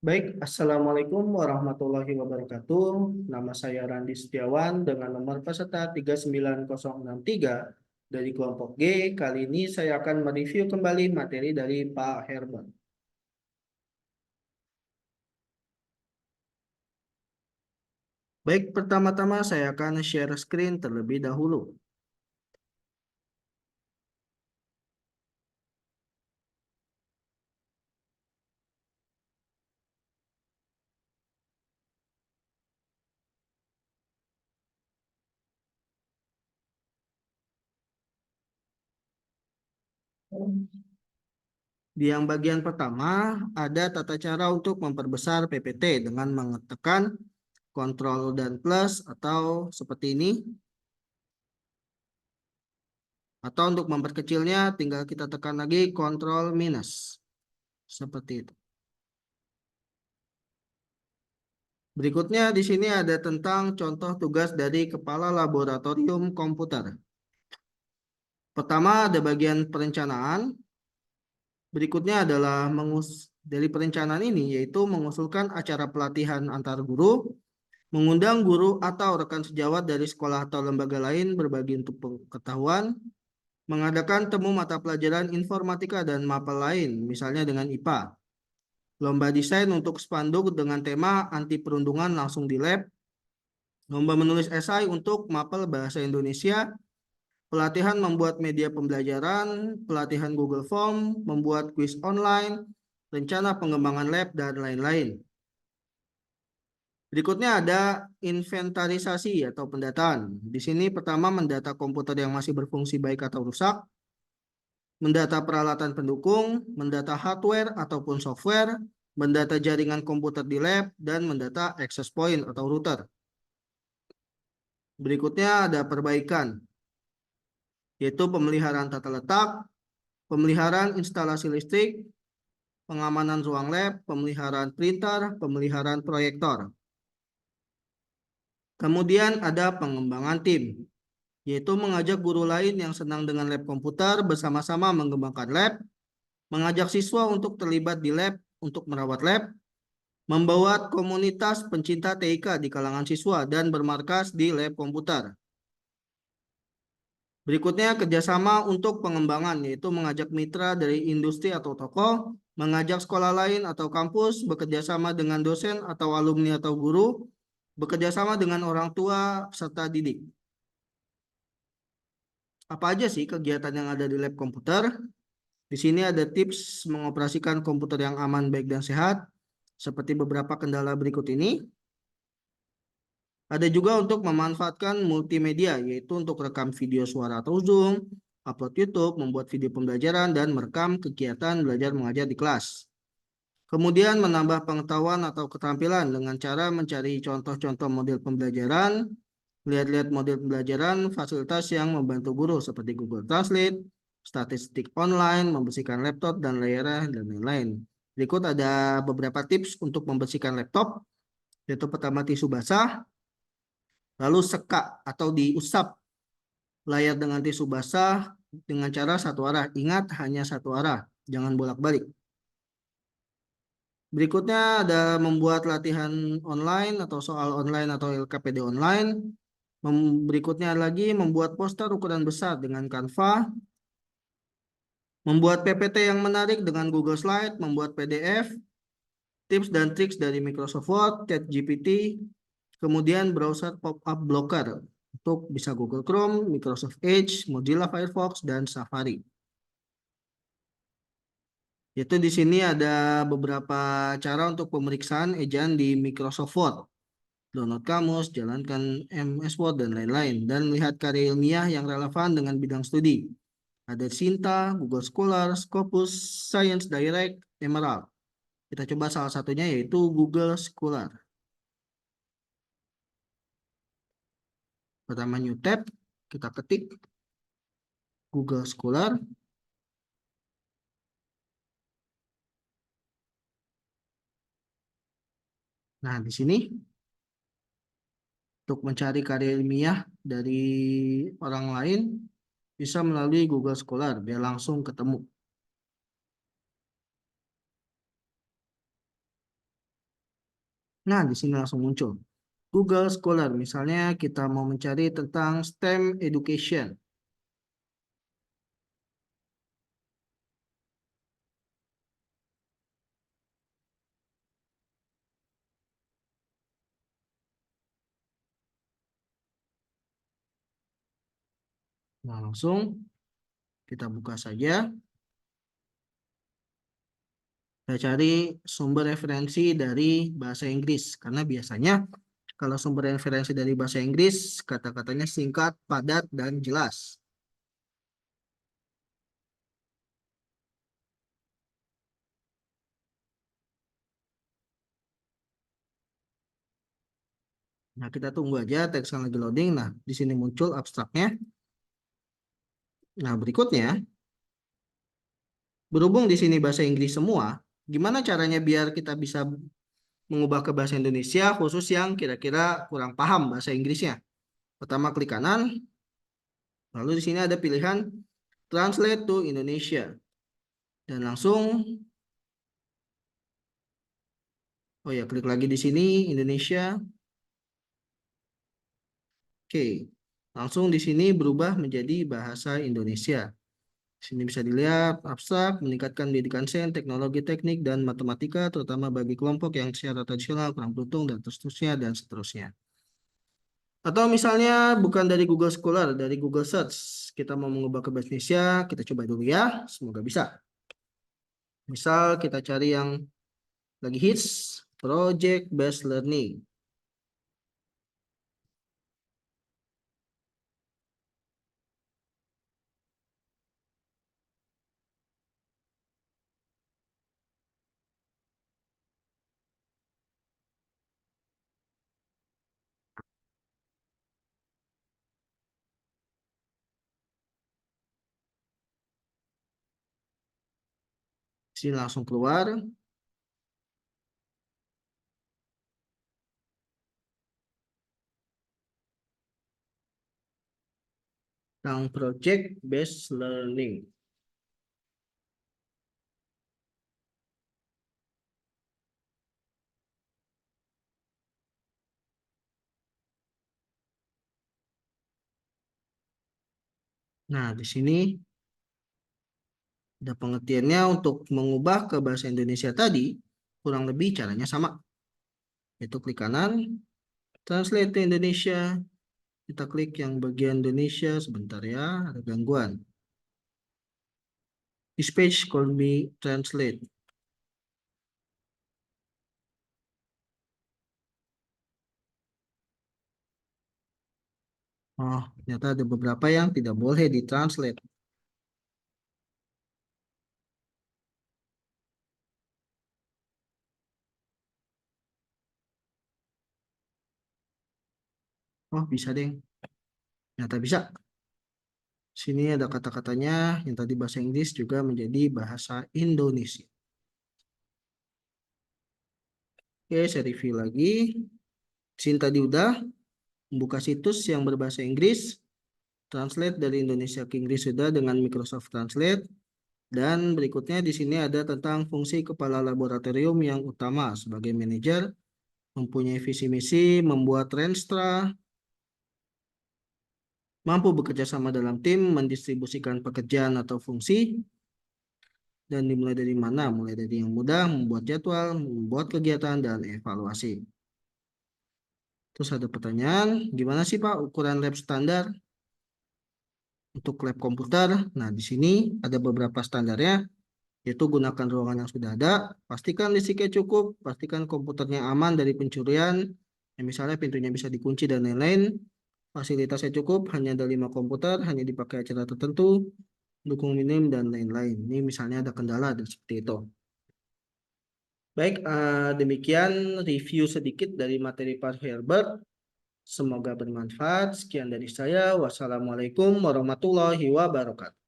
Baik, Assalamualaikum warahmatullahi wabarakatuh. Nama saya Randi Setiawan dengan nomor peserta 39063 dari kelompok G. Kali ini saya akan mereview kembali materi dari Pak Herbert. Baik, pertama-tama saya akan share screen terlebih dahulu. Di yang bagian pertama, ada tata cara untuk memperbesar PPT dengan menekan Ctrl dan plus atau seperti ini. Atau untuk memperkecilnya tinggal kita tekan lagi Ctrl minus. Seperti itu. Berikutnya di sini ada tentang contoh tugas dari Kepala Laboratorium Komputer. Pertama ada bagian perencanaan. Berikutnya adalah dari perencanaan ini yaitu mengusulkan acara pelatihan antar guru, mengundang guru atau rekan sejawat dari sekolah atau lembaga lain berbagi untuk pengetahuan, mengadakan temu mata pelajaran informatika dan mapel lain, misalnya dengan IPA. Lomba desain untuk spanduk dengan tema anti perundungan langsung di lab, lomba menulis esai untuk mapel bahasa Indonesia, pelatihan membuat media pembelajaran, pelatihan Google Form, membuat kuis online, rencana pengembangan lab, dan lain-lain. Berikutnya ada inventarisasi atau pendataan. Di sini pertama mendata komputer yang masih berfungsi baik atau rusak, mendata peralatan pendukung, mendata hardware ataupun software, mendata jaringan komputer di lab, dan mendata access point atau router. Berikutnya ada perbaikan, yaitu pemeliharaan tata letak, pemeliharaan instalasi listrik, pengamanan ruang lab, pemeliharaan printer, pemeliharaan proyektor. Kemudian ada pengembangan tim, yaitu mengajak guru lain yang senang dengan lab komputer bersama-sama mengembangkan lab, mengajak siswa untuk terlibat di lab untuk merawat lab, membuat komunitas pencinta TIK di kalangan siswa dan bermarkas di lab komputer. Berikutnya kerjasama untuk pengembangan, yaitu mengajak mitra dari industri atau tokoh, mengajak sekolah lain atau kampus, bekerjasama dengan dosen atau alumni atau guru, bekerjasama dengan orang tua peserta didik. Apa aja sih kegiatan yang ada di lab komputer? Di sini ada tips mengoperasikan komputer yang aman, baik, dan sehat, seperti beberapa kendala berikut ini. Ada juga untuk memanfaatkan multimedia, yaitu untuk rekam video suara atau Zoom, upload YouTube, membuat video pembelajaran, dan merekam kegiatan belajar mengajar di kelas. Kemudian menambah pengetahuan atau keterampilan dengan cara mencari contoh-contoh model pembelajaran, lihat-lihat model pembelajaran, fasilitas yang membantu guru seperti Google Translate, statistik online, membersihkan laptop dan layarnya, dan lain-lain. Berikut ada beberapa tips untuk membersihkan laptop, yaitu pertama tisu basah, lalu sekak atau diusap layar dengan tisu basah dengan cara satu arah. Ingat, hanya satu arah, jangan bolak-balik. Berikutnya ada membuat latihan online atau soal online atau LKPD online. Berikutnya lagi membuat poster ukuran besar dengan Canva. Membuat PPT yang menarik dengan Google Slide, membuat PDF, tips dan triks dari Microsoft Word, ChatGPT, kemudian browser pop-up blocker untuk bisa Google Chrome, Microsoft Edge, Mozilla Firefox, dan Safari. Itu di sini ada beberapa cara untuk pemeriksaan ejaan di Microsoft Word. Download kamus, jalankan MS Word, dan lain-lain. Dan lihat karya ilmiah yang relevan dengan bidang studi. Ada Sinta, Google Scholar, Scopus, Science Direct, Emerald. Kita coba salah satunya yaitu Google Scholar. Pertama new tab, kita ketik Google Scholar. Nah, di sini untuk mencari karya ilmiah dari orang lain bisa melalui Google Scholar biar langsung ketemu. Nah, di sini langsung muncul Google Scholar. Misalnya kita mau mencari tentang STEM education. Nah, langsung kita buka saja. Kita cari sumber referensi dari bahasa Inggris. Karena biasanya kalau sumber referensi dari bahasa Inggris, kata-katanya singkat, padat, dan jelas. Nah, kita tunggu aja teks yang lagi loading. Nah, di sini muncul abstraknya. Nah, berikutnya, berhubung di sini bahasa Inggris semua, gimana caranya biar kita bisa mengubah ke bahasa Indonesia, khusus yang kira-kira kurang paham bahasa Inggrisnya? Pertama, klik kanan, lalu di sini ada pilihan Translate to Indonesia. Dan langsung, oh ya, klik lagi di sini, Indonesia. Oke, langsung di sini berubah menjadi bahasa Indonesia. Di sini bisa dilihat abstrak, meningkatkan pendidikan sains, teknologi, teknik, dan matematika, terutama bagi kelompok yang secara tradisional kurang beruntung, dan seterusnya, dan seterusnya. Atau misalnya bukan dari Google Scholar, dari Google Search. Kita mau mengubah ke bahasa Indonesia, kita coba dulu ya, semoga bisa. Misal kita cari yang lagi hits, Project Based Learning. Sini langsung keluar. Yang Project Based Learning. Nah, di sini ada pengertiannya untuk mengubah ke bahasa Indonesia tadi, kurang lebih caranya sama. Itu klik kanan, Translate to Indonesia. Kita klik yang bagian Indonesia, sebentar ya, ada gangguan. This page could be translate. Oh, ternyata ada beberapa yang tidak boleh ditranslate. Oh, bisa deh. Ternyata bisa. Sini ada kata-katanya yang tadi bahasa Inggris juga menjadi bahasa Indonesia. Oke, saya review lagi. Sini tadi udah membuka situs yang berbahasa Inggris. Translate dari Indonesia ke Inggris sudah dengan Microsoft Translate. Dan berikutnya di sini ada tentang fungsi kepala laboratorium yang utama sebagai manajer, mempunyai visi misi, membuat Renstra, mampu bekerja sama dalam tim, mendistribusikan pekerjaan atau fungsi, dan dimulai dari mana? Mulai dari yang mudah, membuat jadwal, membuat kegiatan, dan evaluasi. Terus ada pertanyaan, gimana sih Pak ukuran lab standar untuk lab komputer? Nah, di sini ada beberapa standarnya, yaitu gunakan ruangan yang sudah ada, pastikan listriknya cukup, pastikan komputernya aman dari pencurian, ya, misalnya pintunya bisa dikunci dan lain-lain, fasilitasnya cukup, hanya ada 5 komputer, hanya dipakai acara tertentu, dukung minim, dan lain-lain. Ini misalnya ada kendala dan seperti itu. Baik, demikian review sedikit dari materi Pak Herbert. Semoga bermanfaat. Sekian dari saya. Wassalamualaikum warahmatullahi wabarakatuh.